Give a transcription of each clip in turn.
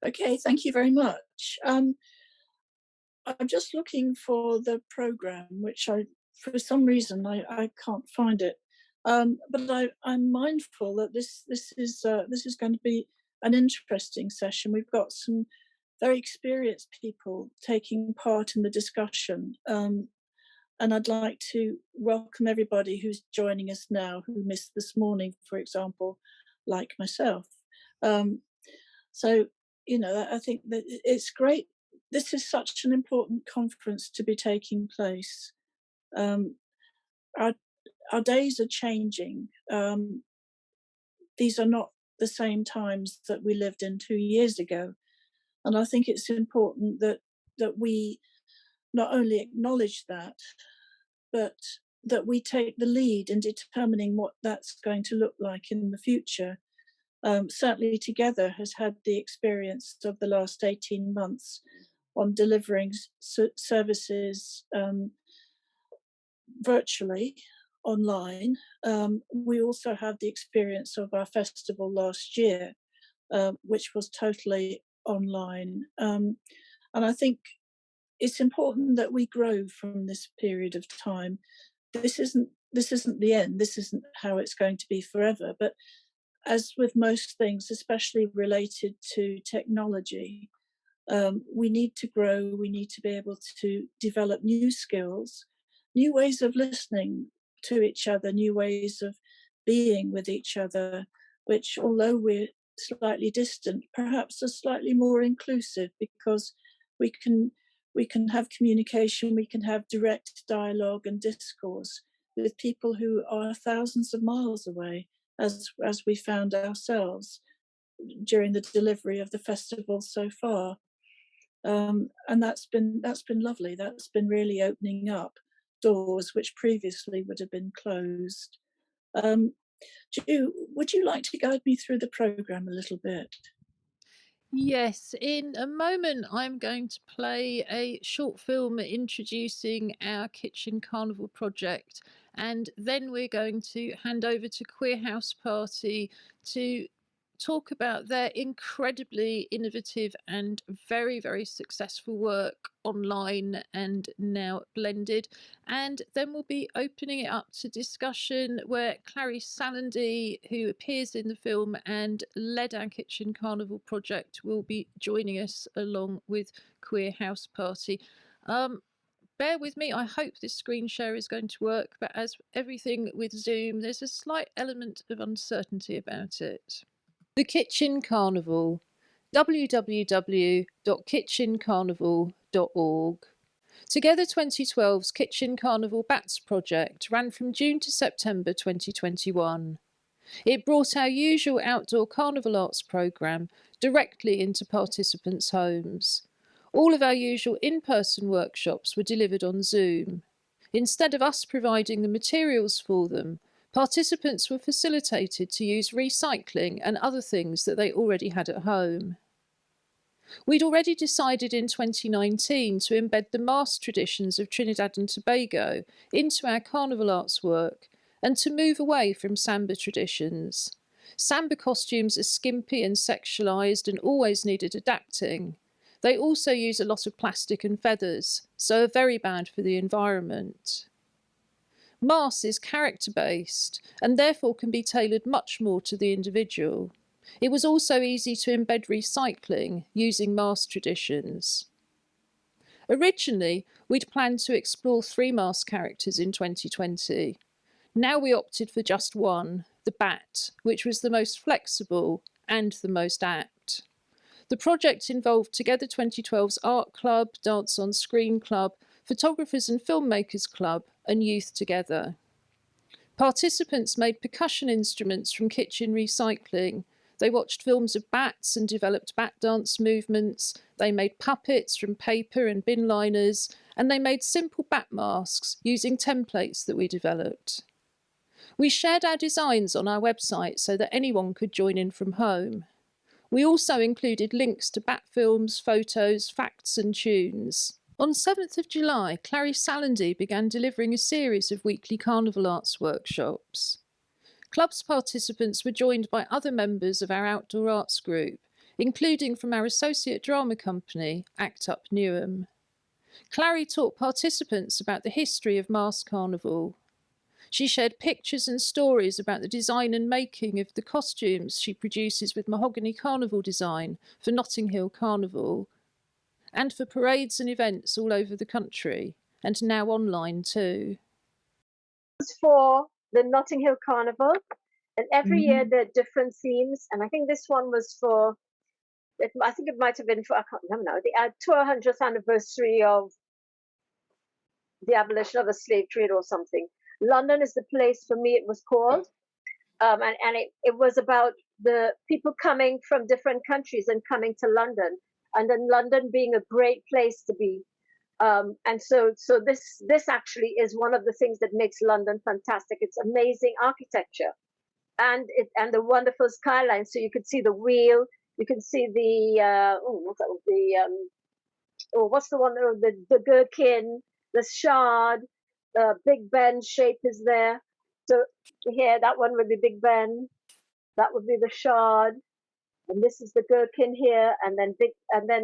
Okay, thank you very much. I'm just looking for the program, which for some reason, I can't find it. But I'm mindful that this is going to be an interesting session. We've got some very experienced people taking part in the discussion, and I'd like to welcome everybody who's joining us now who missed this morning, for example, like myself. Um, so, I think that it's great. This is such an important conference to be taking place. Um, our, our days are changing. These are not the same times that we lived in 2 years ago. And I think it's important that we not only acknowledge that, but that we take the lead in determining what that's going to look like in the future. Certainly, Together has had the experience of the last 18 months on delivering services virtually online. We also have the experience of our festival last year, which was totally online. And I think it's important that we grow from this period of time. This isn't the end. This isn't how it's going to be forever. But as with most things, especially related to technology, we need to grow. We need to be able to develop new skills, new ways of listening to each other, new ways of being with each other, which, although we're slightly distant, perhaps are slightly more inclusive because we can we can have communication, we can have direct dialogue and discourse with people who are thousands of miles away, as we found ourselves during the delivery of the festival so far. And that's been lovely. That's been really opening up doors which previously would have been closed. Um, would you like to guide me through the program a little bit? Yes, in a moment, I'm going to play a short film introducing our Kitchen Carnival project, and then we're going to hand over to Queer House Party to talk about their incredibly innovative and very, very successful work online and now blended. And then we'll be opening it up to discussion where Clary Salandy, who appears in the film and led our Kitchen Carnival project, will be joining us along with Queer House Party. Um, Bear with me, I hope this screen share is going to work, but as everything with Zoom, there's a slight element of uncertainty about it. The Kitchen Carnival, www.kitchencarnival.org. Together 2012's Kitchen Carnival Bats project ran from June to September 2021. It brought our usual outdoor carnival arts programme directly into participants' homes. All of our usual in-person workshops were delivered on Zoom. Instead of us providing the materials for them, participants were facilitated to use recycling and other things that they already had at home. We'd already decided in 2019 to embed the mask traditions of Trinidad and Tobago into our carnival arts work and to move away from samba traditions. Samba costumes are skimpy and sexualised and always needed adapting. They also use a lot of plastic and feathers, so are very bad for the environment. Masks is character-based and therefore can be tailored much more to the individual. It was also easy to embed recycling using mask traditions. Originally, we'd planned to explore 3 mask characters in 2020. Now we opted for just one, the bat, which was the most flexible and the most apt. The project involved Together 2012's Art Club, Dance on Screen Club, Photographers and Filmmakers Club, and Youth Together. Participants made percussion instruments from kitchen recycling. They watched films of bats and developed bat dance movements. They made puppets from paper and bin liners, and they made simple bat masks using templates that we developed. We shared our designs on our website so that anyone could join in from home. We also included links to bat films, photos, facts and tunes. On 7th of July, Clary Salandy began delivering a series of weekly carnival arts workshops. Club's participants were joined by other members of our outdoor arts group, including from our associate drama company, Act Up Newham. Clary taught participants about the history of Masked Carnival. She shared pictures and stories about the design and making of the costumes she produces with Mahogany Carnival design for Notting Hill Carnival, and for parades and events all over the country, and now online too. For the Notting Hill Carnival, and every year there are different themes, and I think this one was for, I think it might have been for, I can't remember now, the 200th anniversary of the abolition of the slave trade or something. London is the place, for me it was called, and it was about the people coming from different countries and coming to London, and then London being a great place to be. And so this actually is one of the things that makes London fantastic. It's amazing architecture, and the wonderful skyline. So you could see the wheel, you can see the what's the one, the gherkin, the shard, the Big Ben shape is there. So here, that one would be Big Ben, that would be the shard, and this is the gherkin here, and then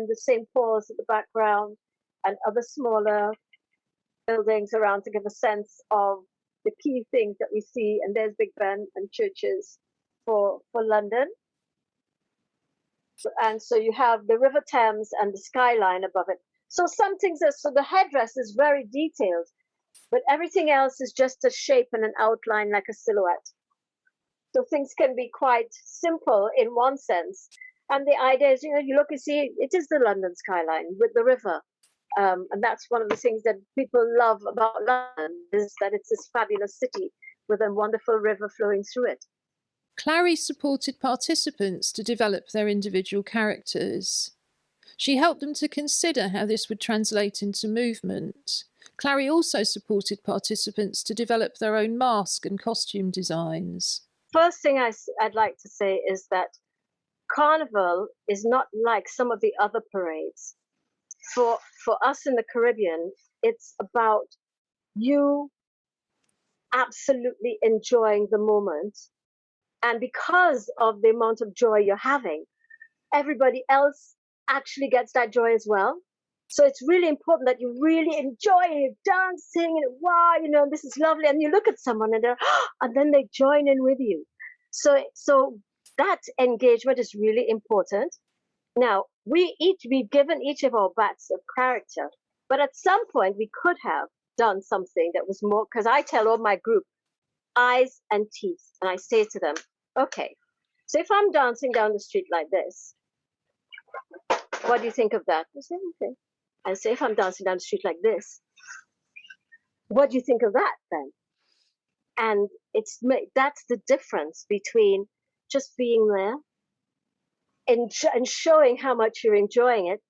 the St. Paul's at the background, and other smaller buildings around to give a sense of the key things that we see. And there's Big Ben and churches for London. And so you have the River Thames and the skyline above it. So some things so the headdress is very detailed, but everything else is just a shape and an outline like a silhouette. So things can be quite simple in one sense. And the idea is, you look and see, it is the London skyline with the river. And that's one of the things that people love about London, is that it's this fabulous city with a wonderful river flowing through it. Clary supported participants to develop their individual characters. She helped them to consider how this would translate into movement. Clary also supported participants to develop their own mask and costume designs. First thing I'd like to say is that Carnival is not like some of the other parades. For us in the Caribbean, it's about you absolutely enjoying the moment. And because of the amount of joy you're having, everybody else actually gets that joy as well. So it's really important that you really enjoy it, dancing, and wow, this is lovely. And you look at someone and then they join in with you. So that engagement is really important. Now, we've given each of our bats a character, but at some point we could have done something that was more, because I tell all my group, eyes and teeth, and I say to them, okay, so if I'm dancing down the street like this, what do you think of that? I say, okay. And say, if I'm dancing down the street like this, what do you think of that then? And that's the difference between just being there and showing how much you're enjoying it,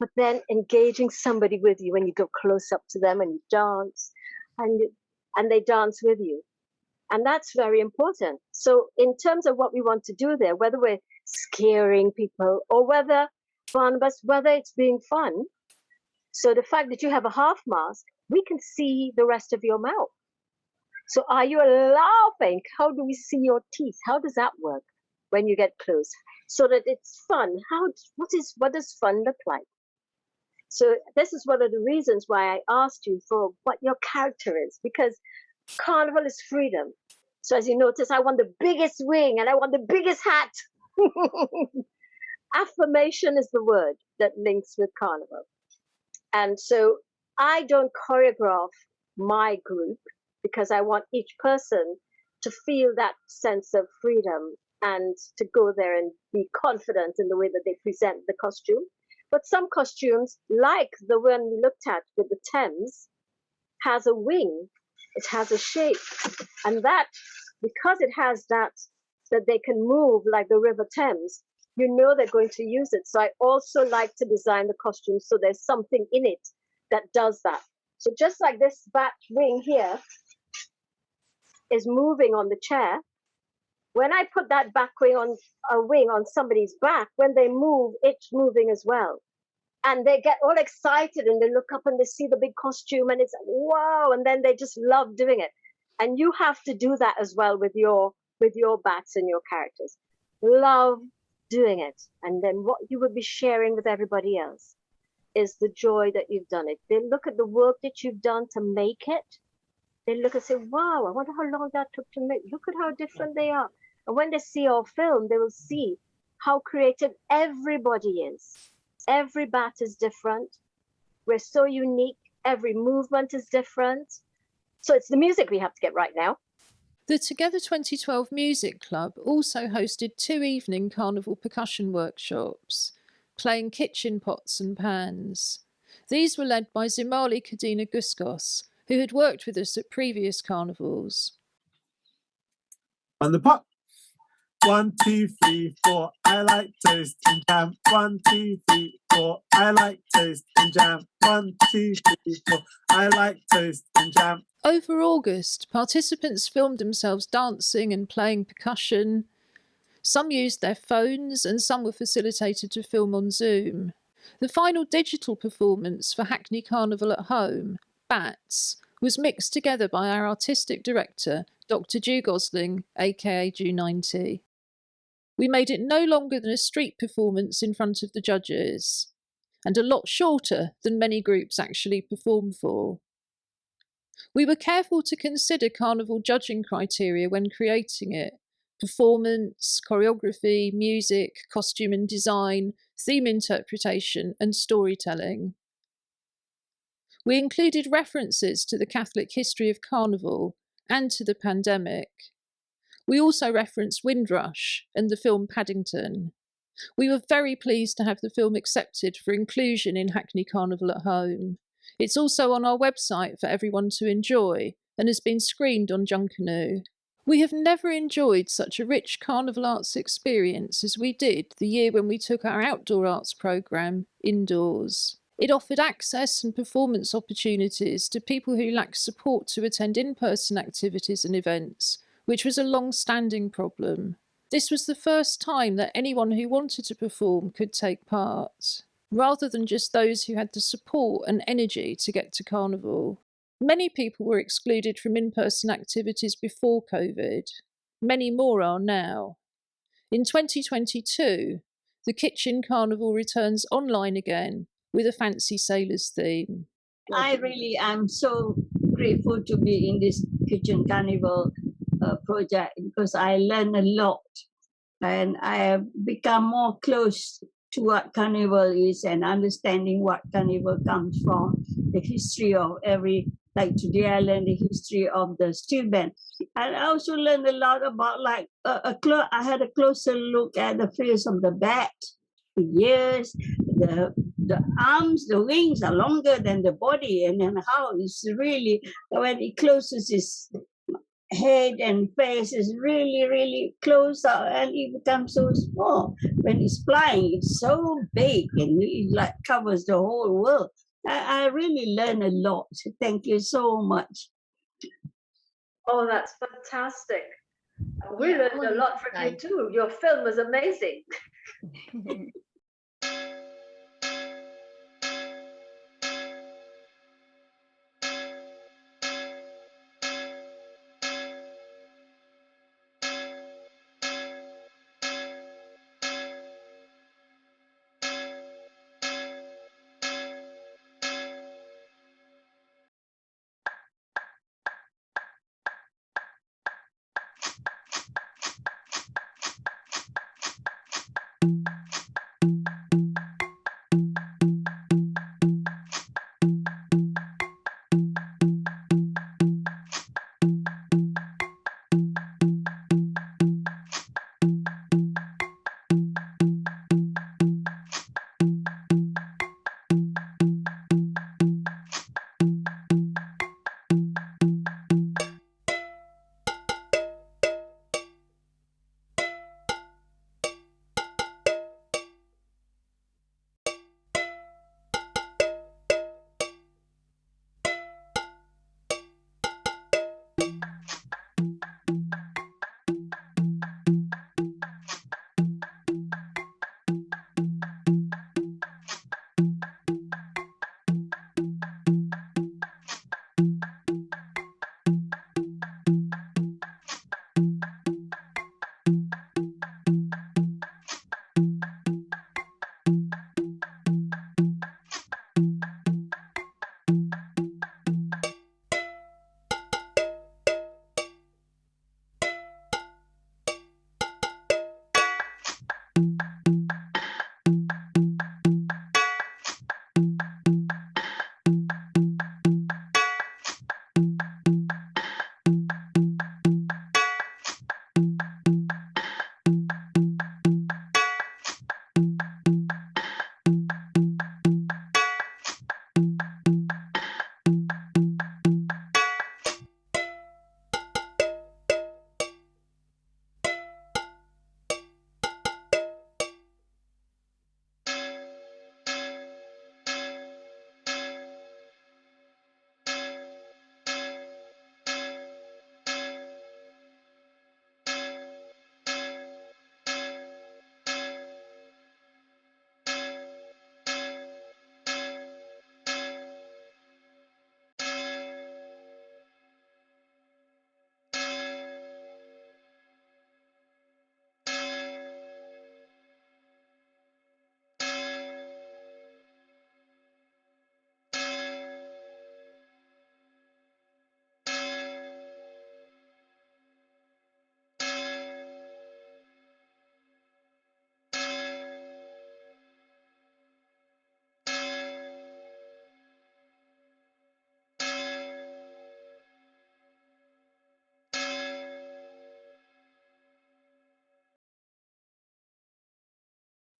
but then engaging somebody with you when you go close up to them and you dance, and they dance with you. And that's very important. So in terms of what we want to do there, whether we're scaring people or whether it's being fun, so the fact that you have a half mask, we can see the rest of your mouth. So are you laughing? How do we see your teeth? How does that work when you get close? So that it's fun. What does fun look like? So this is one of the reasons why I asked you for what your character is, because Carnival is freedom. So as you notice, I want the biggest wing and I want the biggest hat. Affirmation is the word that links with Carnival. And so I don't choreograph my group because I want each person to feel that sense of freedom and to go there and be confident in the way that they present the costume. But some costumes, like the one we looked at with the Thames, has a wing, it has a shape. And that, because it has that they can move like the River Thames, they're going to use it. So I also like to design the costume so there's something in it that does that. So just like this bat wing here is moving on the chair, when I put that back wing on somebody's back, when they move, it's moving as well. And they get all excited and they look up and they see the big costume and it's like, wow, and then they just love doing it. And you have to do that as well with your bats and your characters. Love doing it. And then what you would be sharing with everybody else is the joy that you've done it. They look at the work that you've done to make it. They look and say, wow, I wonder how long that took to make. Look at how different they are. And when they see our film, they will see how creative everybody is. Every bat is different. We're so unique. Every movement is different. So it's the music we have to get right now. The Together 2012 Music Club also hosted 2 evening carnival percussion workshops, playing kitchen pots and pans. These were led by Zimali Kadina Guskos, who had worked with us at previous carnivals. On the pot. 1, 2, 3, 4. I like toast and jam. 1, 2, 3, 4. I like toast and jam. 1, 2, 3, 4. I like toast and jam. Over August, participants filmed themselves dancing and playing percussion. Some used their phones and some were facilitated to film on Zoom. The final digital performance for Hackney Carnival at Home, BATS, was mixed together by our artistic director, Dr. Jew Gosling, aka Jew90. We made it no longer than a street performance in front of the judges, and a lot shorter than many groups actually perform for. We were careful to consider carnival judging criteria when creating it: performance, choreography, music, costume and design, theme interpretation, and storytelling. We included references to the Catholic history of carnival and to the pandemic. We also referenced Windrush and the film Paddington. We were very pleased to have the film accepted for inclusion in Hackney Carnival at Home. It's also on our website for everyone to enjoy and has been screened on Junkanoo. We have never enjoyed such a rich carnival arts experience as we did the year when we took our outdoor arts programme indoors. It offered access and performance opportunities to people who lacked support to attend in-person activities and events, which was a long-standing problem. This was the first time that anyone who wanted to perform could take part, rather than just those who had the support and energy to get to carnival. Many people were excluded from in-person activities before COVID. Many more are now. In 2022, the Kitchen Carnival returns online again with a fancy sailors theme. I really am so grateful to be in this Kitchen Carnival project because I learned a lot and I have become more close to what carnival is and understanding what carnival comes from, the history of every, like today I learned the history of the steel band. And I also learned a lot about I had a closer look at the face of the bat, the ears, the arms, the wings are longer than the body, and then how it's really, when it closes its head and face is really, really close up and it becomes so small. When it's flying, it's so big and it like covers the whole world. I really learned a lot. Thank you so much. Oh, that's fantastic. We learned a lot from you too. Your film was amazing.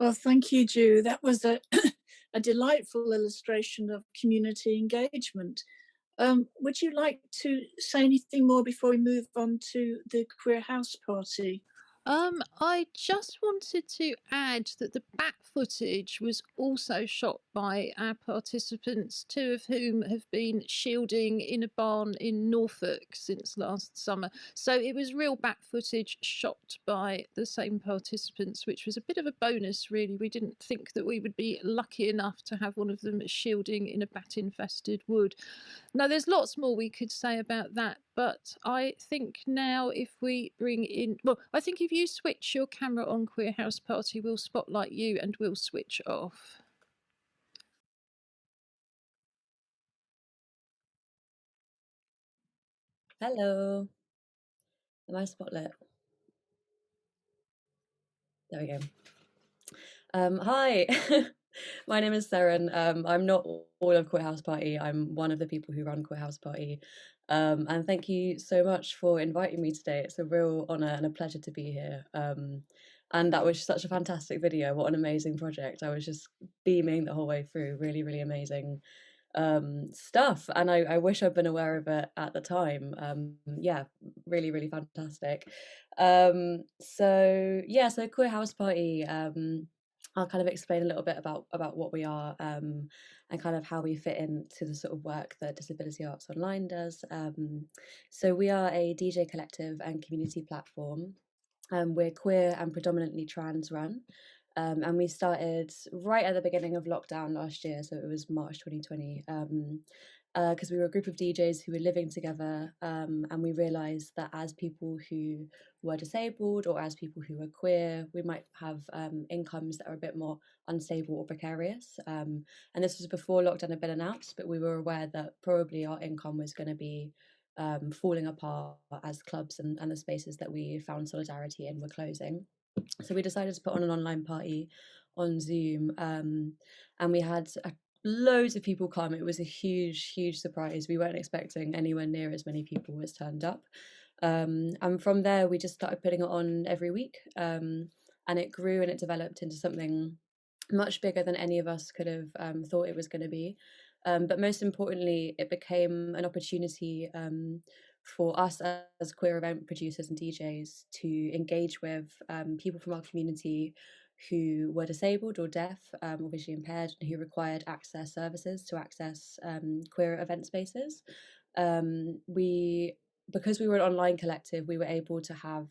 Well, thank you, Ju. That was a, a delightful illustration of community engagement. Would you like to say anything more before we move on to the queer house party? I just wanted to add that the back footage was also shot by our participants, two of whom have been shielding in a barn in Norfolk since last summer. So it was real back footage shot by the same participants, which was a bit of a bonus, really. We didn't think that we would be lucky enough to have one of them shielding in a bat-infested wood. Now, there's lots more we could say about that, but I think now if we bring in, well, I think if you switch your camera on, Queer House Party, we'll spotlight you and we'll switch off. Hello. Am I spotlit? There we go. Hi, my name is Seren. I'm not all of Queer House Party. I'm one of the people who run Queer House Party. And thank you so much for inviting me today. It's a real honour and a pleasure to be here. And that was such a fantastic video. What an amazing project. I was just beaming the whole way through. Really, really amazing stuff. And I wish I'd been aware of it at the time. Yeah, really, really fantastic. So Queer House Party, I'll kind of explain a little bit about what we are, and kind of how we fit into the sort of work that Disability Arts Online does. So we are a DJ collective and community platform. We're queer and predominantly trans run. And we started right at the beginning of lockdown last year, so it was March 2020, because we were a group of DJs who were living together, and we realised that as people who were disabled or as people who were queer, we might have incomes that are a bit more unstable or precarious. And this was before lockdown had been announced, but we were aware that probably our income was going to be falling apart as clubs and the spaces that we found solidarity in were closing. So we decided to put on an online party on Zoom, and we had loads of people come. It was a huge surprise. We weren't expecting anywhere near as many people as turned up. And from there, we just started putting it on every week, and it grew and it developed into something much bigger than any of us could have thought it was going to be. But most importantly, it became an opportunity for us as queer event producers and DJs to engage with people from our community who were disabled or deaf or visually impaired and who required access services to access queer event spaces. Because we were an online collective, we were able to have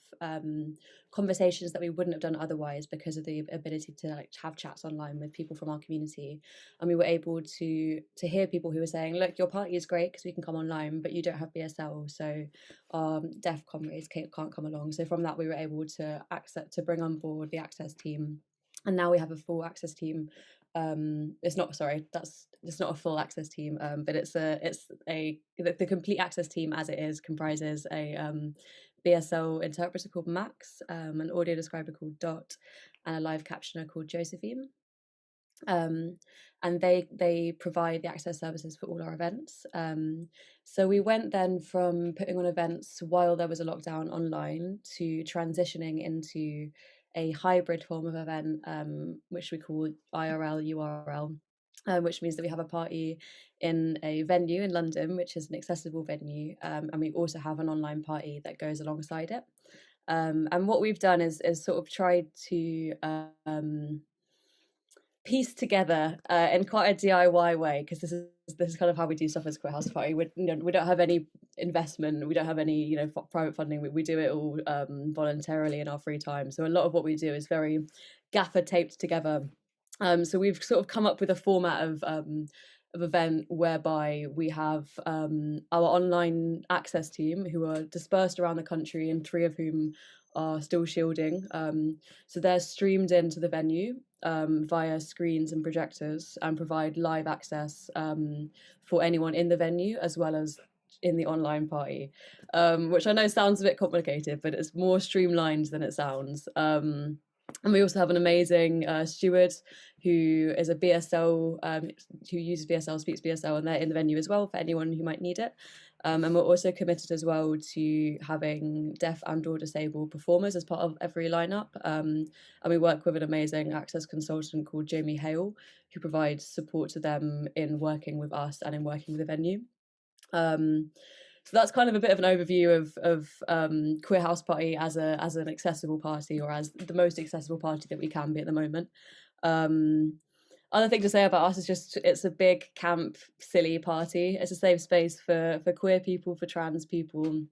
conversations that we wouldn't have done otherwise because of the ability to have chats online with people from our community. And we were able to hear people who were saying, look, your party is great because we can come online, but you don't have BSL, so deaf comrades can't come along. So from that, we were able to bring on board the access team. And now we have a full access team. It's not a full access team, but the complete access team as it is comprises a BSL interpreter called Max, an audio describer called Dot, and a live captioner called Josephine. And they provide the access services for all our events. So we went then from putting on events while there was a lockdown online to transitioning into a hybrid form of event, which we call IRL URL, which means that we have a party in a venue in London, which is an accessible venue, and we also have an online party that goes alongside it. And what we've done is sort of tried to piece together in quite a DIY way, because this is kind of how we do stuff as Queer House Party. We don't have any investment, we don't have any private funding. We do it all voluntarily in our free time. So a lot of what we do is very gaffer taped together. So we've sort of come up with a format of event whereby we have our online access team who are dispersed around the country, and 3 of whom are still shielding. So they're streamed into the venue via screens and projectors and provide live access for anyone in the venue as well as in the online party, which I know sounds a bit complicated, but it's more streamlined than it sounds. And we also have an amazing steward who is a BSL, who uses BSL, speaks BSL, and they're in the venue as well for anyone who might need it. And we're also committed as well to having deaf and/or disabled performers as part of every lineup. And we work with an amazing access consultant called Jamie Hale, who provides support to them in working with us and in working with the venue. So that's kind of a bit of an overview of Queer House Party as an accessible party, or as the most accessible party that we can be at the moment. Other thing to say about us is just it's a big, camp, silly party. It's a safe space for queer people, for trans people.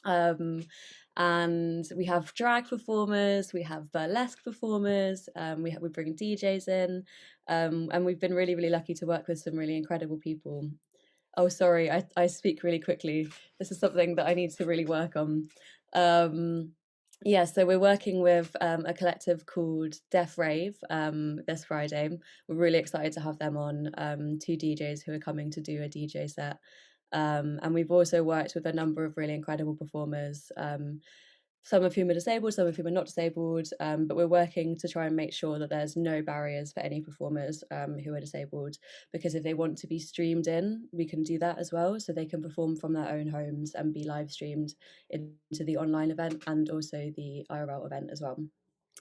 And we have drag performers, we have burlesque performers, we bring DJs in, and we've been really, really lucky to work with some really incredible people. Oh, sorry, I speak really quickly. This is something that I need to really work on. Yeah, so we're working with a collective called Deaf Rave this Friday. We're really excited to have them on, two DJs who are coming to do a DJ set. And we've also worked with a number of really incredible performers, some of whom are disabled, some of whom are not disabled, but we're working to try and make sure that there's no barriers for any performers who are disabled, because if they want to be streamed in, we can do that as well, so they can perform from their own homes and be live streamed into the online event and also the IRL event as well.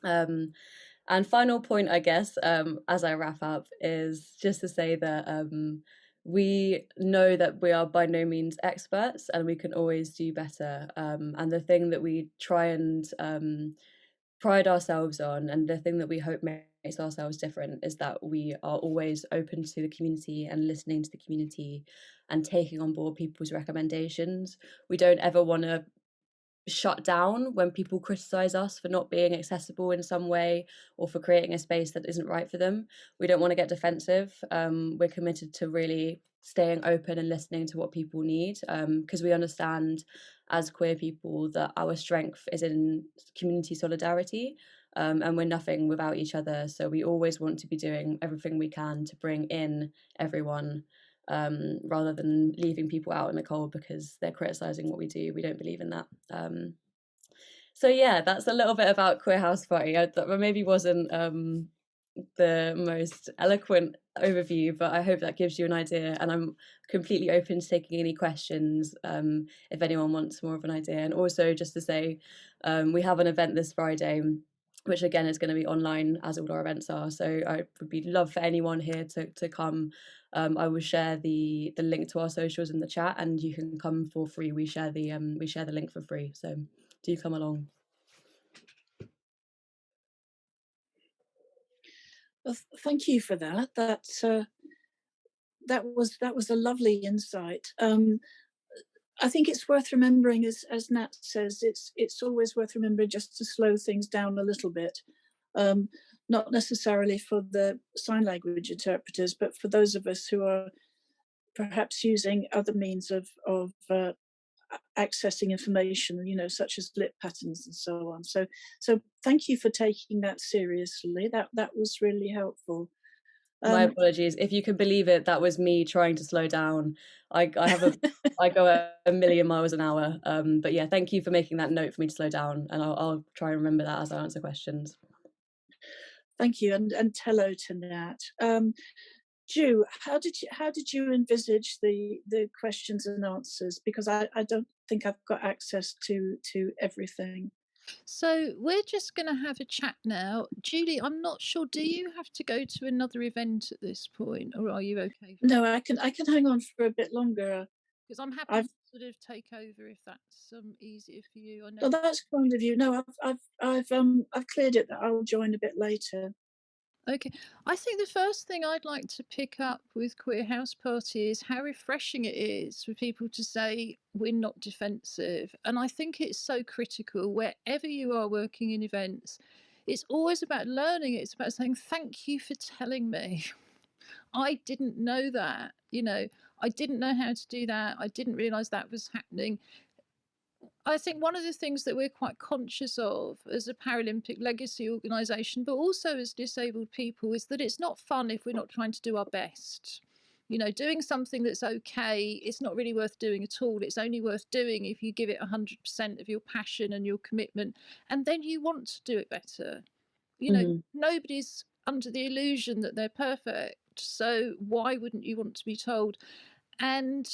And final point, I guess, as I wrap up, is just to say that we know that we are by no means experts and we can always do better. And the thing that we try and pride ourselves on, and the thing that we hope makes ourselves different, is that we are always open to the community and listening to the community and taking on board people's recommendations. We don't ever want to shut down when people criticize us for not being accessible in some way or for creating a space that isn't right for them. We don't want to get defensive. We're committed to really staying open and listening to what people need, because we understand as queer people that our strength is in community solidarity, and we're nothing without each other. So we always want to be doing everything we can to bring in everyone, rather than leaving people out in the cold because they're criticizing what we do. We don't believe in that. So yeah, that's a little bit about Queer House Party. I maybe wasn't the most eloquent overview, but I hope that gives you an idea, and I'm completely open to taking any questions if anyone wants more of an idea. And also just to say, we have an event this Friday, which again is going to be online, as all our events are, so I would love for anyone here to come. I will share the link to our socials in the chat, and you can come for free. We share the link for free, so do come along. Well, thank you for that. That was a lovely insight. I think it's worth remembering, as Nat says, it's always worth remembering just to slow things down a little bit. Not necessarily for the sign language interpreters, but for those of us who are perhaps using other means of accessing information, such as lip patterns and so on. So thank you for taking that seriously. That was really helpful. My apologies. If you can believe it, that was me trying to slow down. I go at a million miles an hour. But yeah, thank you for making that note for me to slow down, and I'll try and remember that as I answer questions. Thank you, and hello to Nat. Ju, how did you envisage the questions and answers? Because I don't think I've got access to everything. So we're just going to have a chat now. Julie, I'm not sure, do you have to go to another event at this point, or are you okay? No, I can hang on for a bit longer. Because I'm happy to sort of take over if that's easier for you. I know. Oh, that's kind of you. No, I've cleared it that I'll join a bit later. Okay, I think the first thing I'd like to pick up with Queer House Party is how refreshing it is for people to say we're not defensive. And I think it's so critical wherever you are working in events. It's always about learning. It's about saying, thank you for telling me. I didn't know that, I didn't know how to do that. I didn't realise that was happening. I think one of the things that we're quite conscious of as a Paralympic legacy organisation, but also as disabled people, is that it's not fun if we're not trying to do our best. Doing something that's okay, it's not really worth doing at all. It's only worth doing if you give it 100% of your passion and your commitment, and then you want to do it better. you know, nobody's under the illusion that they're perfect. So why wouldn't you want to be told? And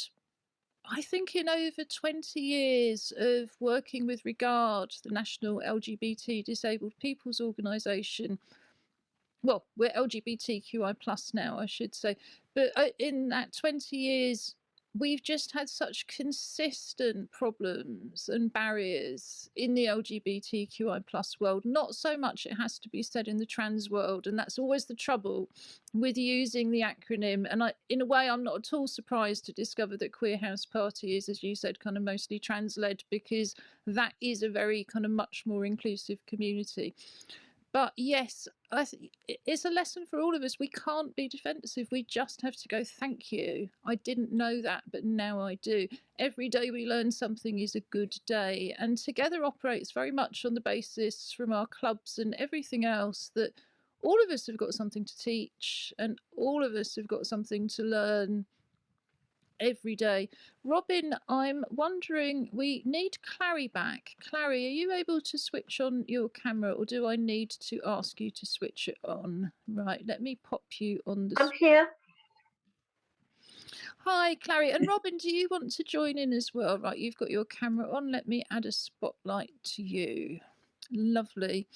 I think in over 20 years of working with Regard, the National LGBT Disabled People's Organisation, well, we're LGBTQI plus now, I should say, but in that 20 years, we've just had such consistent problems and barriers in the LGBTQI plus world. Not so much, it has to be said, in the trans world, and that's always the trouble with using the acronym. And in a way, I'm not at all surprised to discover that Queer House Party is, as you said, kind of mostly trans-led, because that is a very kind of much more inclusive community. But yes, it's a lesson for all of us. We can't be defensive. We just have to go, thank you. I didn't know that, but now I do. Every day we learn something is a good day. And Together operates very much on the basis from our clubs and everything else that all of us have got something to teach and all of us have got something to learn every day. Robin, I'm wondering, we need Clary back. Clary, are you able to switch on your camera, or do I need to ask you to switch it on? Right, let me pop you on the... I'm here. Hi, Clary. And Robin, do you want to join in as well? Right, you've got your camera on. Let me add a spotlight to you. Lovely.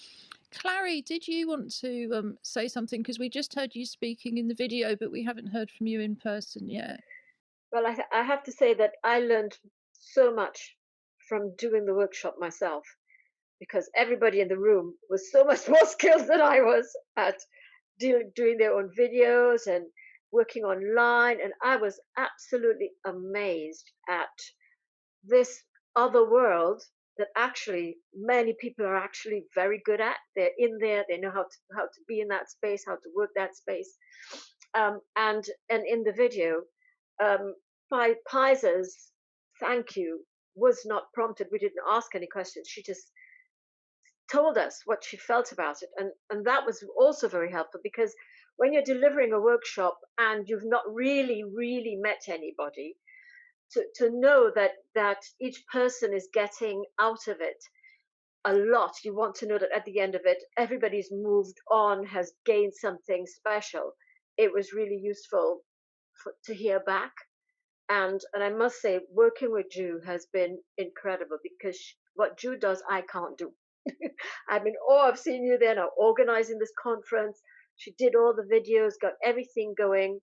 Clary, did you want to say something? Because we just heard you speaking in the video, but we haven't heard from you in person yet. Well, I have to say that I learned so much from doing the workshop myself, because everybody in the room was so much more skilled than I was at doing their own videos and working online. And I was absolutely amazed at this other world that actually many people are actually very good at. They're in there, they know how to be in that space, how to work that space. And in the video, Paisa's thank you was not prompted. We didn't ask any questions. She just told us what she felt about it. And that was also very helpful, because when you're delivering a workshop and you've not really met anybody, to know that each person is getting out of it a lot. You want to know that at the end of it, everybody's moved on, has gained something special. It was really useful to hear back. And I must say, working with Ju has been incredible, because what Ju does, I can't do. I'm in awe of seeing you there now, organizing this conference. She did all the videos, got everything going.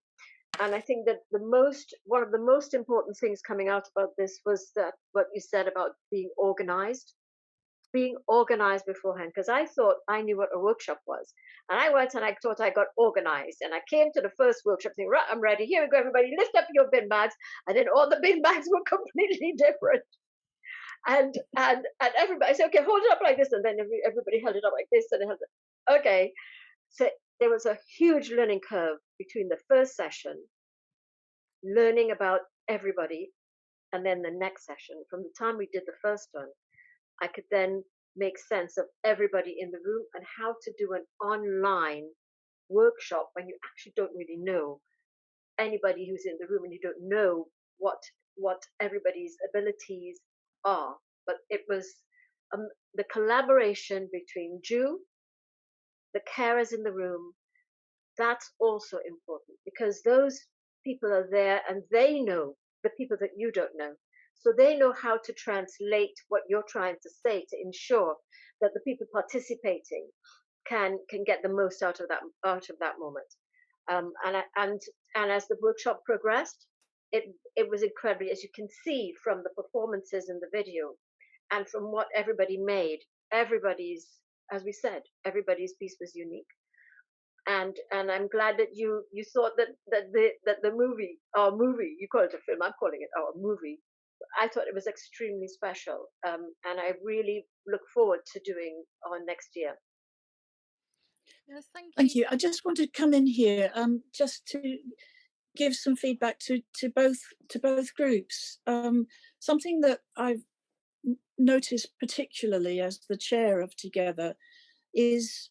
And I think that one of the most important things coming out about this was that what you said about being organized beforehand, because I thought I knew what a workshop was. And I went and I thought I got organized. And I came to the first workshop thinking, right, I'm ready. Here we go, everybody, lift up your bin bags. And then all the bin bags were completely different. And everybody said, okay, hold it up like this. And then everybody held it up like this. And held it. Okay. So there was a huge learning curve between the first session, learning about everybody, and then the next session. From the time we did the first one, I could then make sense of everybody in the room and how to do an online workshop when you actually don't really know anybody who's in the room, and you don't know what everybody's abilities are. But it was the collaboration between Ju, the carers in the room. That's also important, because those people are there and they know the people that you don't know. So they know how to translate what you're trying to say to ensure that the people participating can get the most out of that moment. And as the workshop progressed, it was incredible, as you can see from the performances in the video and from what everybody made. Everybody's, as we said, everybody's piece was unique. And I'm glad that you thought that the movie, our movie, you call it a film, I'm calling it our movie. I thought it was extremely special, and I really look forward to doing our next year. Yes, Thank you. I just wanted to come in here, just to give some feedback to both groups. Something that I've noticed particularly as the chair of Together is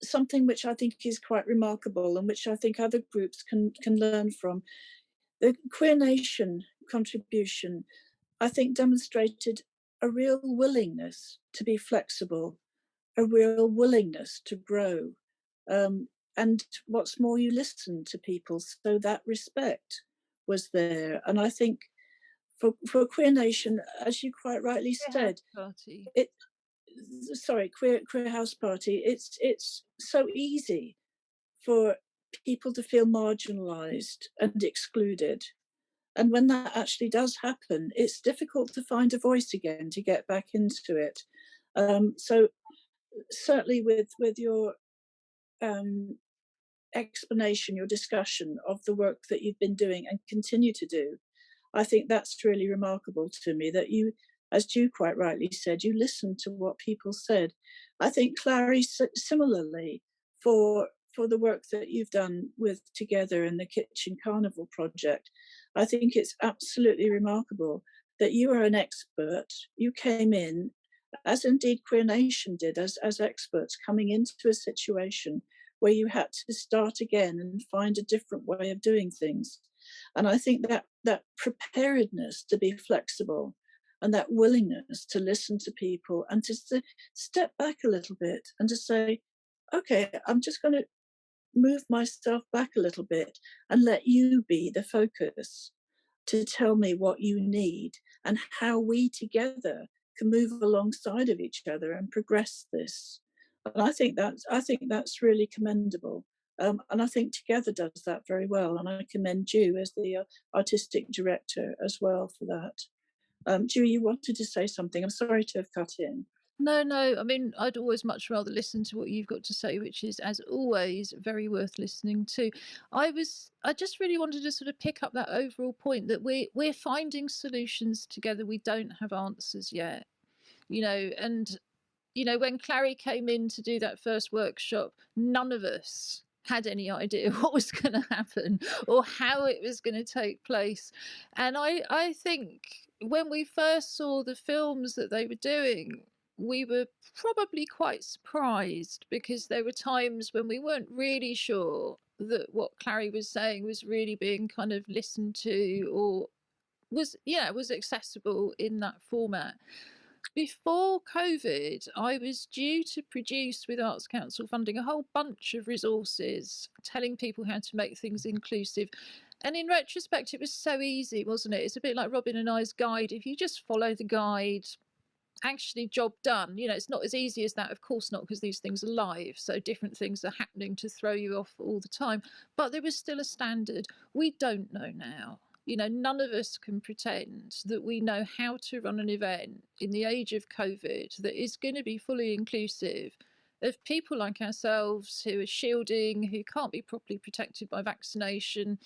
something which I think is quite remarkable, and which I think other groups can learn from. The Queer Nation contribution, I think, demonstrated a real willingness to be flexible a real willingness to grow. And what's more, you listen to people, so that respect was there. And I think for Queer Nation, as you quite rightly said, Party. Queer House Party, it's so easy for people to feel marginalized and excluded. And when that actually does happen, it's difficult to find a voice again, to get back into it. So certainly with your explanation, your discussion of the work that you've been doing and continue to do, I think that's really remarkable to me, that you, as Ju quite rightly said, you listened to what people said. I think Clary, similarly, for the work that you've done with Together in the Kitchen Carnival project, I think it's absolutely remarkable that you are an expert. You came in, as indeed Queer Nation did, as experts coming into a situation where you had to start again and find a different way of doing things. And I think that preparedness to be flexible and that willingness to listen to people and to step back a little bit and to say, okay, I'm just going to move myself back a little bit and let you be the focus to tell me what you need and how we together can move alongside of each other and progress this. And I think that's really commendable. And I think Together does that very well. And I commend you as the artistic director as well for that. Ju, you wanted to say something. I'm sorry to have cut in. No, I mean, I'd always much rather listen to what you've got to say, which is, as always, very worth listening to. I just really wanted to sort of pick up that overall point that we're finding solutions together. We don't have answers yet, and when Clary came in to do that first workshop, none of us had any idea what was going to happen or how it was going to take place. And I think when we first saw the films that they were doing, we were probably quite surprised, because there were times when we weren't really sure that what Clary was saying was really being kind of listened to or was accessible in that format. Before COVID, I was due to produce, with Arts Council funding, a whole bunch of resources telling people how to make things inclusive. And in retrospect, it was so easy, wasn't it? It's a bit like Robin and I's guide. If you just follow the guide, actually job done. It's not as easy as that, of course not, because these things are live, so different things are happening to throw you off all the time. But there was still a standard. We don't know now. None of us can pretend that we know how to run an event in the age of COVID that is going to be fully inclusive of people like ourselves who are shielding, who can't be properly protected by vaccination.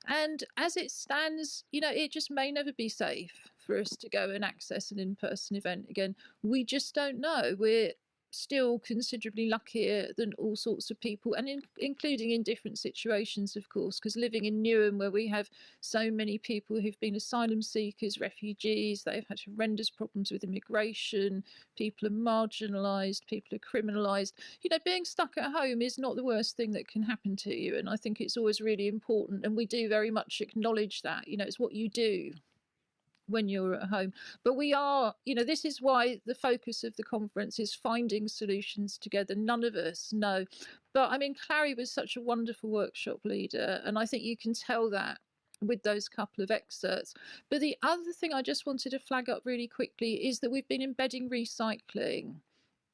And as it stands, it just may never be safe for us to go and access an in-person event again. We just don't know. We're still considerably luckier than all sorts of people, and including in different situations, of course, because living in Newham, where we have so many people who've been asylum seekers, refugees, they've had horrendous problems with immigration, people are marginalised, people are criminalised. Being stuck at home is not the worst thing that can happen to you, and I think it's always really important, and we do very much acknowledge that. It's what you do when you're at home. But we are, this is why the focus of the conference is finding solutions together. None of us know. But I mean, Clary was such a wonderful workshop leader, and I think you can tell that with those couple of excerpts. But the other thing I just wanted to flag up really quickly is that we've been embedding recycling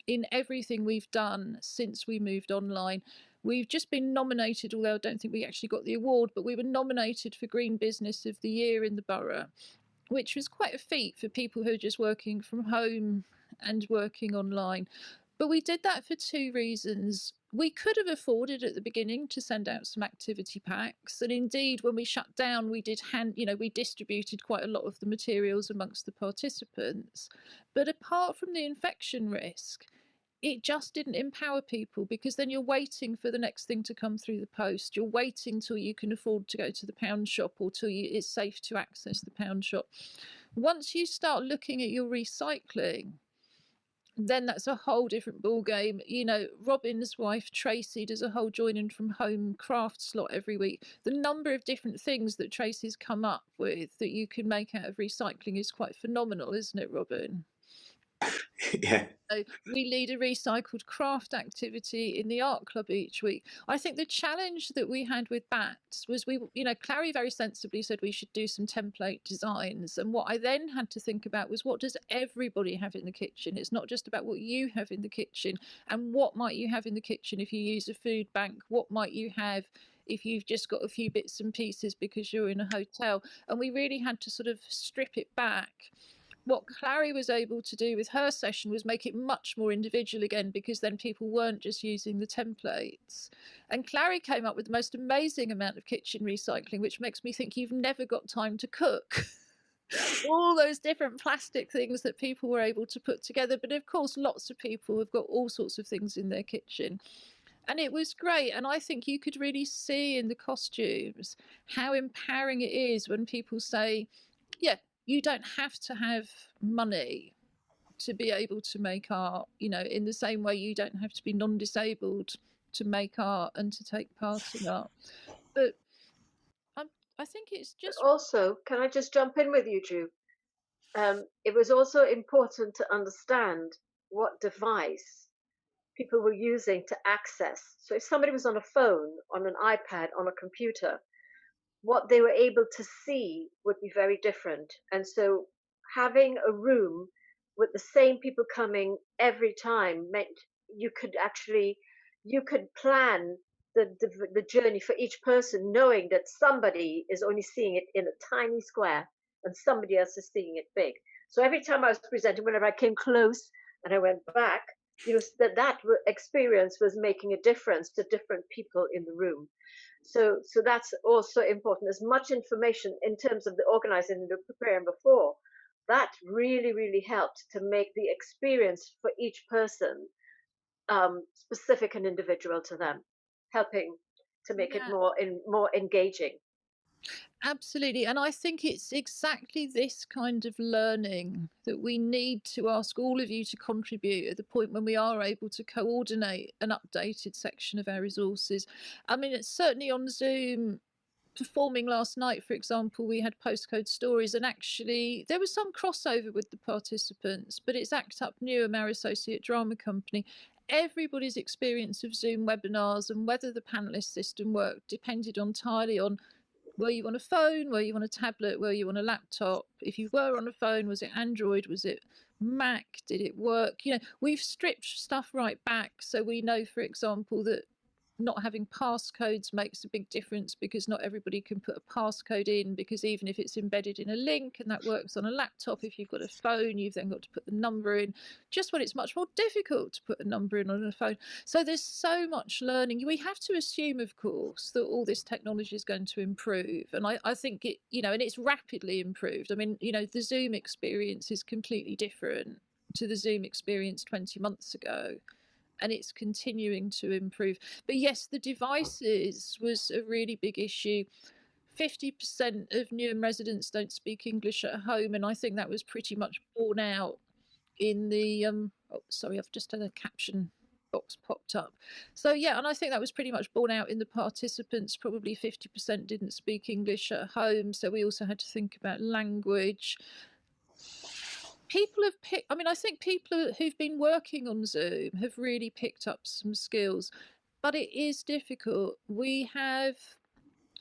in everything we've done since we moved online. We've just been nominated, although I don't think we actually got the award, but we were nominated for Green Business of the Year in the borough, which was quite a feat for people who are just working from home and working online. But we did that for two reasons. We could have afforded at the beginning to send out some activity packs. And indeed, when we shut down, we we distributed quite a lot of the materials amongst the participants. But apart from the infection risk, it just didn't empower people, because then you're waiting for the next thing to come through the post. You're waiting till you can afford to go to the pound shop, or till it's safe to access the pound shop. Once you start looking at your recycling, then that's a whole different ball game. Robin's wife Tracy does a whole joining from home craft slot every week. The number of different things that Tracy's come up with that you can make out of recycling is quite phenomenal, isn't it, Robin? Yeah. So we lead a recycled craft activity in the art club each week. I think the challenge that we had with Bats was Clary very sensibly said we should do some template designs. And what I then had to think about was, what does everybody have in the kitchen? It's not just about what you have in the kitchen, and what might you have in the kitchen if you use a food bank? What might you have if you've just got a few bits and pieces because you're in a hotel? And we really had to sort of strip it back. What Clary was able to do with her session was make it much more individual again, because then people weren't just using the templates. And Clary came up with the most amazing amount of kitchen recycling, which makes me think you've never got time to cook. All those different plastic things that people were able to put together. But of course, lots of people have got all sorts of things in their kitchen. And it was great. And I think you could really see in the costumes how empowering it is when people say, yeah, you don't have to have money to be able to make art, in the same way you don't have to be non-disabled to make art and to take part in art. But I think it's just... But also, can I just jump in with you, Drew? It was also important to understand what device people were using to access. So if somebody was on a phone, on an iPad, on a computer, what they were able to see would be very different. And so having a room with the same people coming every time meant you could plan the journey for each person, knowing that somebody is only seeing it in a tiny square and somebody else is seeing it big. So every time I was presenting, whenever I came close and I went back, that experience was making a difference to different people in the room. So that's also important. As much information in terms of the organizing and the preparing before, that really, really helped to make the experience for each person specific and individual to them, helping to make it more engaging. Absolutely. And I think it's exactly this kind of learning that we need to ask all of you to contribute at the point when we are able to coordinate an updated section of our resources. I mean, it's certainly on Zoom. Performing last night, for example, we had postcode stories, and actually there was some crossover with the participants, but it's Act Up Newham, our associate drama company. Everybody's experience of Zoom webinars and whether the panelist system worked depended entirely on, were you on a phone, were you on a tablet, were you on a laptop? If you were on a phone, was it Android, was it Mac, did it work? We've stripped stuff right back, so we know, for example, that not having passcodes makes a big difference, because not everybody can put a passcode in, because even if it's embedded in a link and that works on a laptop, if you've got a phone, you've then got to put the number in, just when it's much more difficult to put a number in on a phone. So there's so much learning. We have to assume, of course, that all this technology is going to improve, and I think it, and it's rapidly improved. I mean, the Zoom experience is completely different to the Zoom experience 20 months ago, and it's continuing to improve. But yes, the devices was a really big issue. 50% of Newham residents don't speak English at home, and I think that was pretty much borne out in the oh, sorry, I've just had a caption box popped up. So yeah, and I think that was pretty much borne out in the participants. Probably 50% didn't speak English at home, so we also had to think about language. People have picked, I think people who've been working on Zoom have really picked up some skills, but it is difficult. We have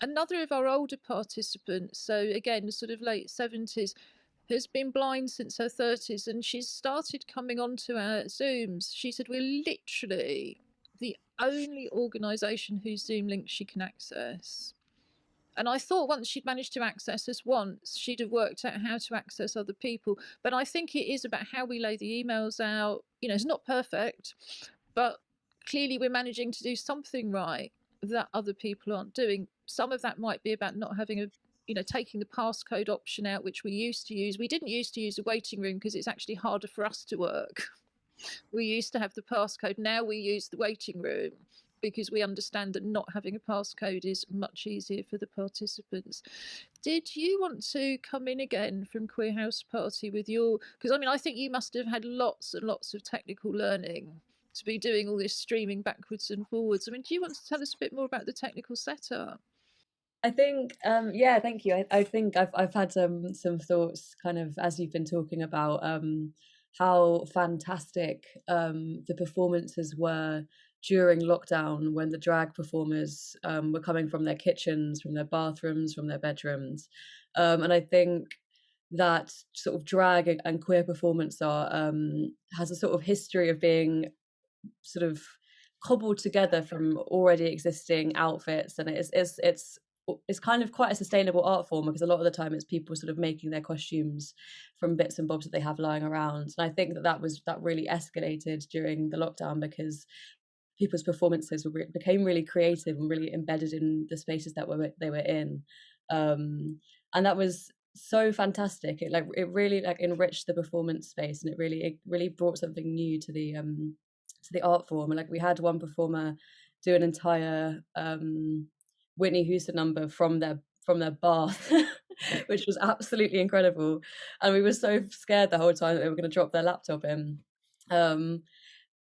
another of our older participants, so again, sort of late 70s, has been blind since her 30s, and she's started coming onto our Zooms. She said, we're literally the only organisation whose Zoom link she can access. And I thought once she'd managed to access us once, she'd have worked out how to access other people. But I think it is about how we lay the emails out. It's not perfect, but clearly we're managing to do something right that other people aren't doing. Some of that might be about not having taking the passcode option out, which we used to use. We didn't used to use a waiting room because it's actually harder for us to work. We used to have the passcode. Now we use the waiting room, because we understand that not having a passcode is much easier for the participants. Did you want to come in again from Queer House Party with your... Because, I think you must have had lots and lots of technical learning to be doing all this streaming backwards and forwards. Do you want to tell us a bit more about the technical setup? I think, yeah, thank you. I think I've had some thoughts kind of as you've been talking about how fantastic the performances were during lockdown, when the drag performers were coming from their kitchens, from their bathrooms, from their bedrooms. And I think that sort of drag and queer performance are has a sort of history of being sort of cobbled together from already existing outfits, and it's kind of quite a sustainable art form, because a lot of the time it's people sort of making their costumes from bits and bobs that they have lying around. And I think that really escalated during the lockdown, because people's performances became really creative and really embedded in the spaces that they were in, and that was so fantastic. It really like enriched the performance space, and it really brought something new to the art form. And like, we had one performer do an entire Whitney Houston number from their bath, which was absolutely incredible. And we were so scared the whole time that they were going to drop their laptop in.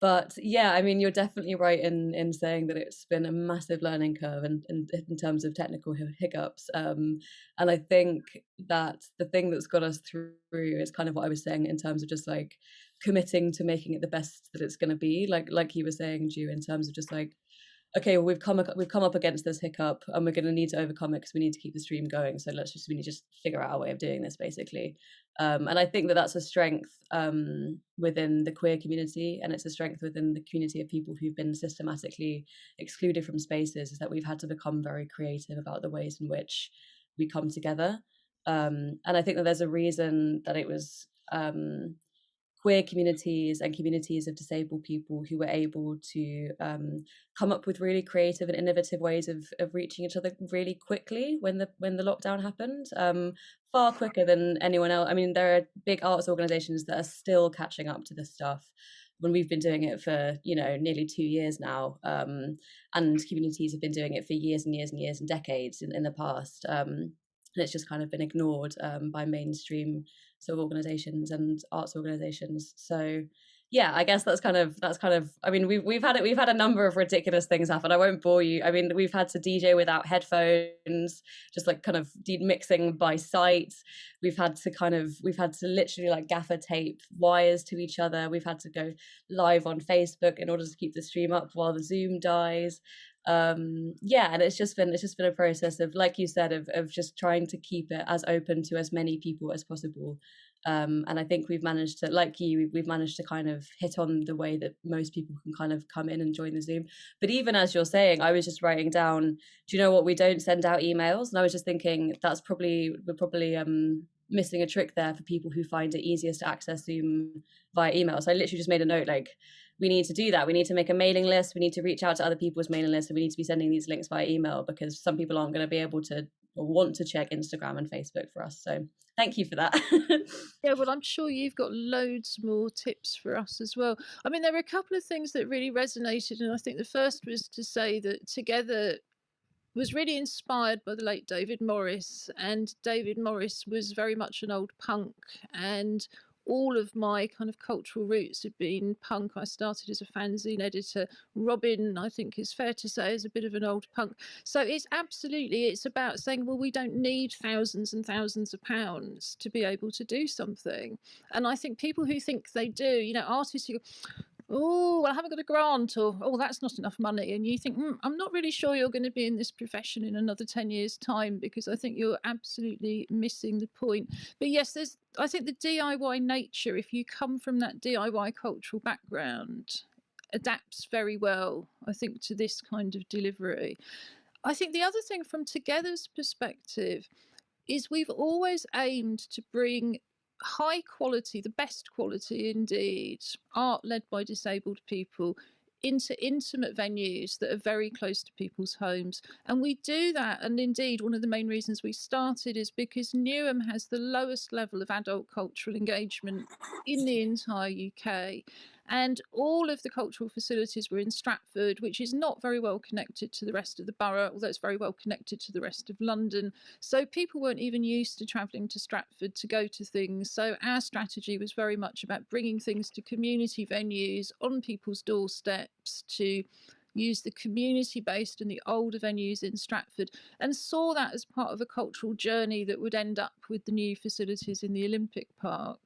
But yeah, I mean, you're definitely right in saying that it's been a massive learning curve in terms of technical hiccups. And I think that the thing that's got us through is kind of what I was saying, in terms of just like committing to making it the best that it's going to be. Like you were saying, Ju, in terms of just like, okay, well, we've come up against this hiccup, and we're going to need to overcome it because we need to keep the stream going. So we need to just figure out a way of doing this, basically. And I think that that's a strength within the queer community, and it's a strength within the community of people who've been systematically excluded from spaces, is that we've had to become very creative about the ways in which we come together. And I think that there's a reason that it was queer communities and communities of disabled people who were able to come up with really creative and innovative ways of reaching each other really quickly when the lockdown happened, far quicker than anyone else. I mean, there are big arts organizations that are still catching up to this stuff when we've been doing it for, nearly 2 years now, and communities have been doing it for years and years and years and decades in the past. And it's just kind of been ignored by mainstream sort of organizations and arts organizations. So yeah, I guess that's kind of I mean, we've had a number of ridiculous things happen. I won't bore you. I mean, we've had to DJ without headphones, just like kind of mixing by sight. We've had to literally like gaffer tape wires to each other. We've had to go live on Facebook in order to keep the stream up while the Zoom dies. And it's just been a process of, like you said, of just trying to keep it as open to as many people as possible. And I think we've managed to kind of hit on the way that most people can kind of come in and join the Zoom. But even as you're saying, I was just writing down, do you know what, we don't send out emails? And I was just thinking we're probably missing a trick there for people who find it easiest to access Zoom via email. So I literally just made a note, like, we need to do that. We need to make a mailing list. We need to reach out to other people's mailing lists, and we need to be sending these links via email, because some people aren't going to be able to or want to check Instagram and Facebook for us. So thank you for that. Yeah, well, I'm sure you've got loads more tips for us as well. I mean, there were a couple of things that really resonated, and I think the first was to say that Together was really inspired by the late David Morris, and David Morris was very much an old punk, and all of my kind of cultural roots have been punk. I started as a fanzine editor. Robin, I think is fair to say, is a bit of an old punk. So it's about saying, well, we don't need thousands and thousands of pounds to be able to do something. And I think people who think they do, artists who go, oh, well, I haven't got a grant, or, oh, that's not enough money. And you think, I'm not really sure you're going to be in this profession in another 10 years' time, because I think you're absolutely missing the point. But yes, I think the DIY nature, if you come from that DIY cultural background, adapts very well, I think, to this kind of delivery. I think the other thing from Together's perspective is we've always aimed to bring high quality, the best quality indeed, art led by disabled people into intimate venues that are very close to people's homes. And we do that, and indeed one of the main reasons we started is because Newham has the lowest level of adult cultural engagement in the entire UK. And all of the cultural facilities were in Stratford, which is not very well connected to the rest of the borough, although it's very well connected to the rest of London. So people weren't even used to travelling to Stratford to go to things. So our strategy was very much about bringing things to community venues on people's doorsteps, to use the community-based and the older venues in Stratford, and saw that as part of a cultural journey that would end up with the new facilities in the Olympic Park.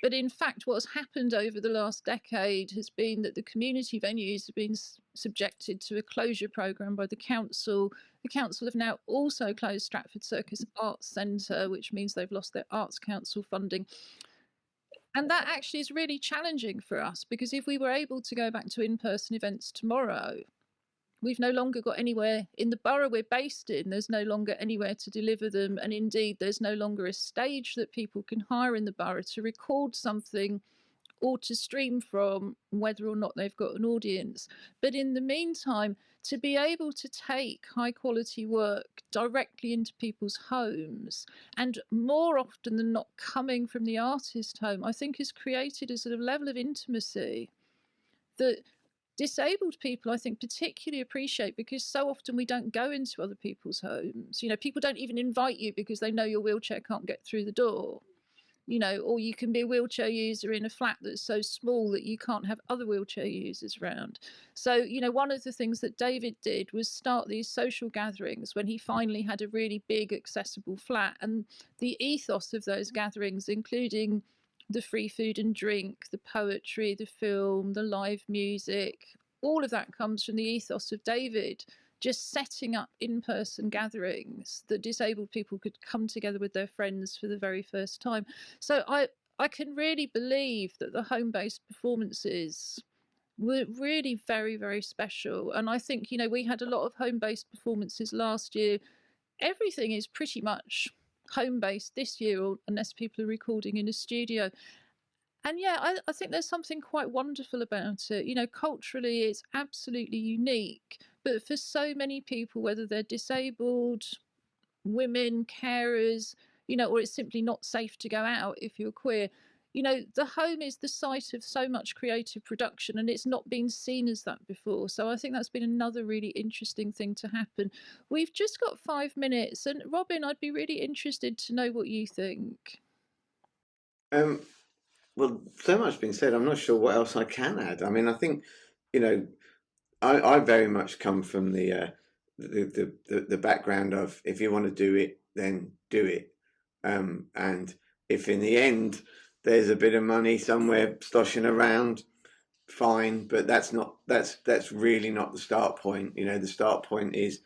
But in fact, what's happened over the last decade has been that the community venues have been subjected to a closure programme by the council. The council have now also closed Stratford Circus Arts Centre, which means they've lost their Arts Council funding. And that actually is really challenging for us, because if we were able to go back to in-person events tomorrow, we've no longer got anywhere in the borough we're based in. There's no longer anywhere to deliver them. And indeed, there's no longer a stage that people can hire in the borough to record something or to stream from, whether or not they've got an audience. But in the meantime, to be able to take high quality work directly into people's homes, and more often than not coming from the artist home, I think has created a sort of level of intimacy that disabled people, I think, particularly appreciate, because so often we don't go into other people's homes. You know, people don't even invite you because they know your wheelchair can't get through the door. You know, or you can be a wheelchair user in a flat that's so small that you can't have other wheelchair users around. So, you know, one of the things that David did was start these social gatherings when he finally had a really big accessible flat. And the ethos of those gatherings, including the free food and drink, the poetry, the film, the live music, all of that comes from the ethos of David just setting up in-person gatherings that disabled people could come together with their friends for the very first time. So I can really believe that the home-based performances were really very, very special. And I think, you know, we had a lot of home-based performances last year. Everything is pretty much home-based this year, or unless people are recording in a studio. And yeah, I think there's something quite wonderful about it. You know, culturally, it's absolutely unique. But for so many people, whether they're disabled, women, carers, you know, or it's simply not safe to go out if you're queer, you know, the home is the site of so much creative production, and it's not been seen as that before. So I think that's been another really interesting thing to happen. We've just got 5 minutes, and Robin, I'd be really interested to know what you think. Well, so much been said. I'm not sure what else I can add. I mean, I think, you know, I very much come from the background of, if you want to do it, then do it. And if in the end there's a bit of money somewhere sloshing around, fine. But that's really not the start point. You know, the start point is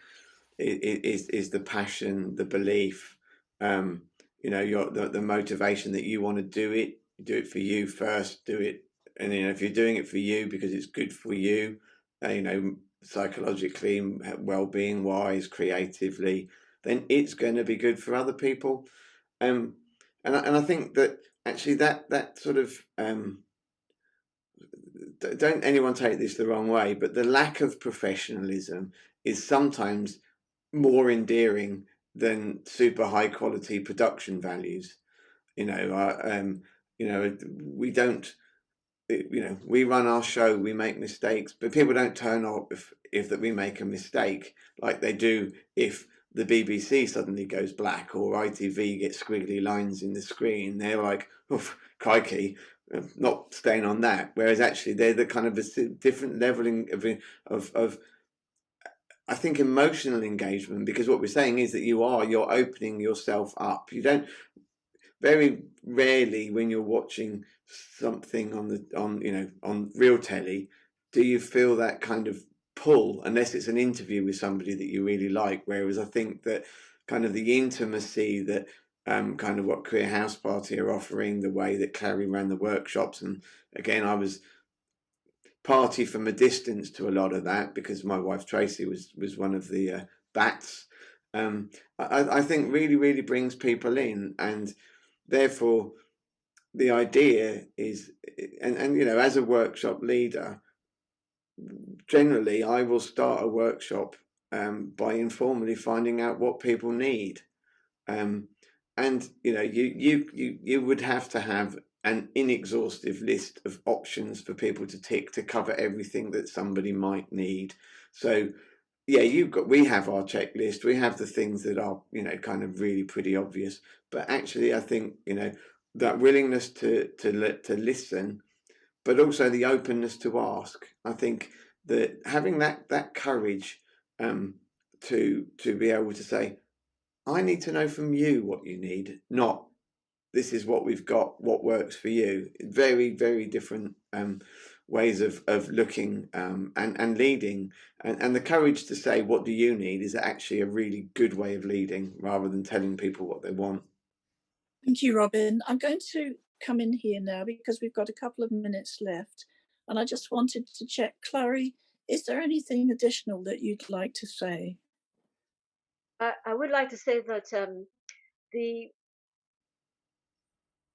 the passion, the belief. You know, the motivation that you want to do it. Do it for you first. Do it, and you know, if you're doing it for you because it's good for you, you know, psychologically, well-being wise, creatively, then it's going to be good for other people. And I think that actually that sort of don't anyone take this the wrong way, but the lack of professionalism is sometimes more endearing than super high quality production values. You know, we don't. You know, we run our show, we make mistakes, but people don't turn up if that we make a mistake, like they do if the BBC suddenly goes black or ITV gets squiggly lines in the screen. They're like, oh, crikey, not staying on that. Whereas actually they're the kind of a different leveling of I think, emotional engagement, because what we're saying is that you're opening yourself up. You don't, very rarely when you're watching something on real telly, do you feel that kind of pull, unless it's an interview with somebody that you really like. Whereas I think that kind of the intimacy that kind of what Queer House Party are offering, the way that Clary ran the workshops, and again I was party from a distance to a lot of that because my wife Tracy was one of the bats. I think really brings people in, and therefore the idea is, and you know, as a workshop leader, generally I will start a workshop by informally finding out what people need, and you know, you would have to have an inexhaustive list of options for people to tick to cover everything that somebody might need. So yeah, we have our checklist, we have the things that are, you know, kind of really pretty obvious, but actually I think, you know, that willingness to listen, but also the openness to ask. I think that having that courage to be able to say, I need to know from you what you need, not this is what we've got, what works for you. Very, very different ways of looking and leading, and the courage to say, what do you need, is actually a really good way of leading, rather than telling people what they want. Thank you, Robin. I'm going to come in here now because we've got a couple of minutes left, and I just wanted to check, Clary, is there anything additional that you'd like to say? I would like to say that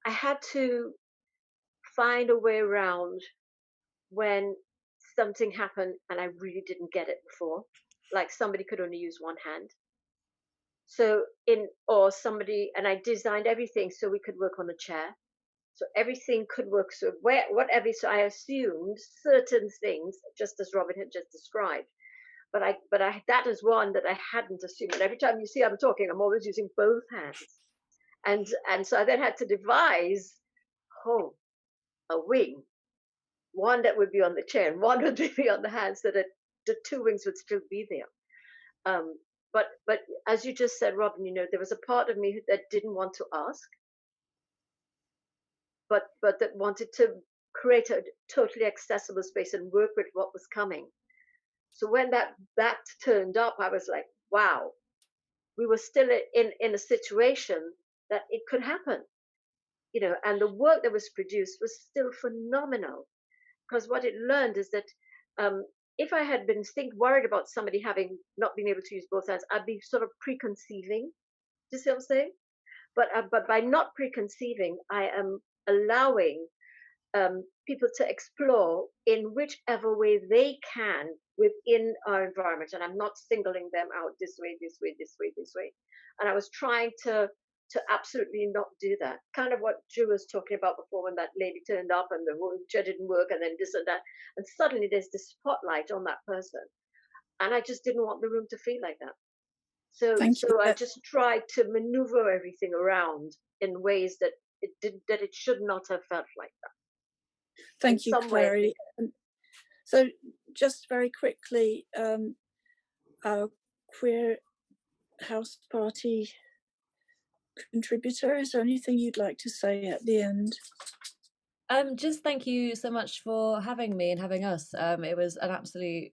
I had to find a way around when something happened and I really didn't get it before, like somebody could only use one hand. So or somebody, and I designed everything so we could work on a chair. So everything could work. So so I assumed certain things, just as Robin had just described. But that is one that I hadn't assumed. And every time you see I'm talking, I'm always using both hands. And so I then had to devise, a wing, one that would be on the chair and one would be on the hand, so that the two wings would still be there. But as you just said, Robin, there was a part of me that didn't want to ask, but that wanted to create a totally accessible space and work with what was coming. So when that turned up, I was like, wow, we were still in a situation that it could happen, and the work that was produced was still phenomenal, because what it learned is that if I had been worried about somebody having not being able to use both hands, I'd be sort of preconceiving. Do you see what I'm saying? But by not preconceiving, I am allowing people to explore in whichever way they can within our environment. And I'm not singling them out this way, this way, this way, this way. And I was trying to absolutely not do that. Kind of what Drew was talking about before, when that lady turned up and the chair didn't work, and then this and that. And suddenly there's this spotlight on that person. And I just didn't want the room to feel like that. So I just tried to maneuver everything around in ways that it should not have felt like that. Thank you, Clary. So just very quickly, our queer house party contributor, is there anything you'd like to say at the end? Just thank you so much for having me and having us. It was an absolute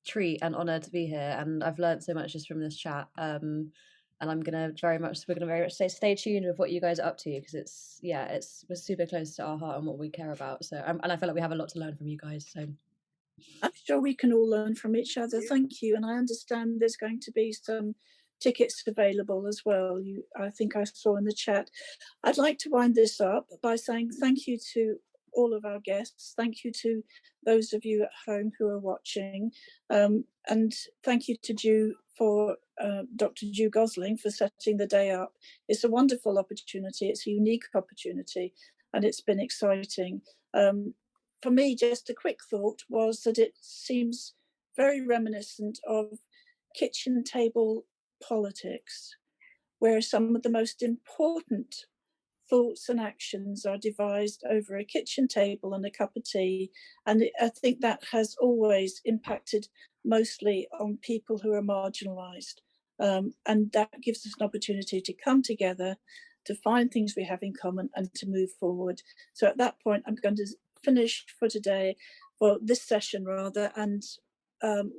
treat and honour to be here, and I've learned so much just from this chat. And we're gonna very much stay tuned with what you guys are up to, because we're super close to our heart and what we care about. So and I feel like we have a lot to learn from you guys. So I'm sure we can all learn from each other. Thank you. And I understand there's going to be some tickets available as well. I think I saw in the chat. I'd like to wind this up by saying thank you to all of our guests. Thank you to those of you at home who are watching. And thank you to Dr. Ju Gosling for setting the day up. It's a wonderful opportunity. It's a unique opportunity, and it's been exciting. For me, just a quick thought was that it seems very reminiscent of kitchen table politics, where some of the most important thoughts and actions are devised over a kitchen table and a cup of tea. And I think that has always impacted mostly on people who are marginalised. And that gives us an opportunity to come together, to find things we have in common, and to move forward. So at that point, I'm going to finish for today, for this session rather, and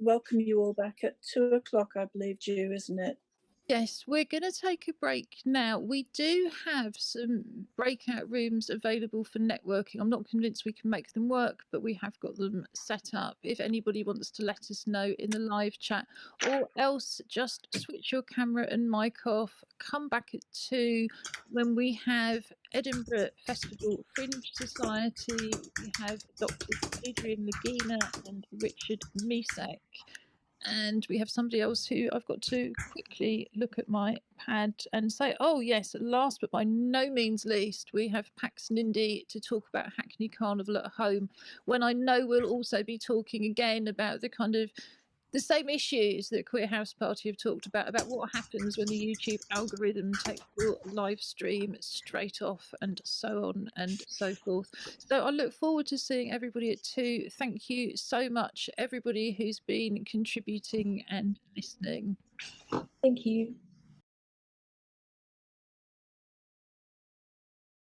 welcome you all back at 2:00, I believe, Ju, isn't it? Yes, we're going to take a break now. We do have some breakout rooms available for networking. I'm not convinced we can make them work, but we have got them set up. If anybody wants to let us know in the live chat, or else just switch your camera and mic off, come back at 2 when we have Edinburgh Festival Fringe Society. We have Dr. Adrian Lagina and Richard Misek. And we have somebody else who I've got to quickly look at my pad and say, oh yes, last but by no means least, we have Pax Nindy to talk about Hackney Carnival at home, when I know we'll also be talking again about the same issues that Queer House Party have talked about what happens when the YouTube algorithm takes your live stream straight off, and so on and so forth. So I look forward to seeing everybody at 2. Thank you so much, everybody who's been contributing and listening. thank you.